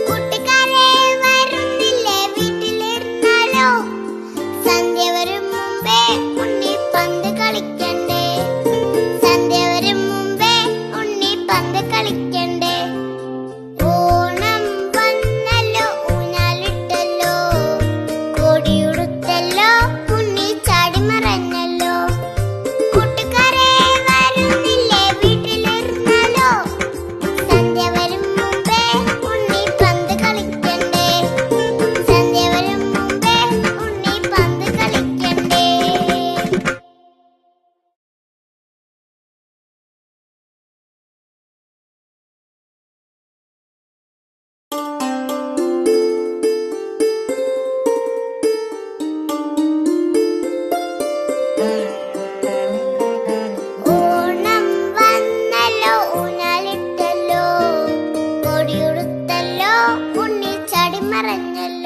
കൂട്ടുകാരെ വരുന്നില്ലേ വീട്ടിലിരുന്നാലോ, സന്ധ്യ വരും മുമ്പേ ഉണ്ണി പന്ത് കളിക്കണ്ടേ, സന്ധ്യ വരും മുമ്പേ ഉണ്ണി പന്ത് കളിക്കണ്ടേ. ഓണം വന്നല്ലോ ഊഞ്ഞാലിട്ടല്ലോ, കോടിയുടുത്തല്ലോ ഉണ്ണി ചാടി മറഞ്ഞല്ലോ. കൂട്ടുകാരെ വരുന്നില്ലേ വീട്ടിലിരുന്നാലോ, സന്ധ്യ വരും മുമ്പേ ഉണ്ണി പന്ത് കളിക്കണ്ടേ, സന്ധ്യ വരും മുമ്പേ ഉണ്ണി പന്ത് കളിക്കണ്ടേ. ഓണം വന്നല്ലോ ഊഞ്ഞാലിട്ടല്ലോ, കൊടിയുടുത്തല്ലോ ഉണ്ണി ചാടി മറഞ്ഞല്ലോ.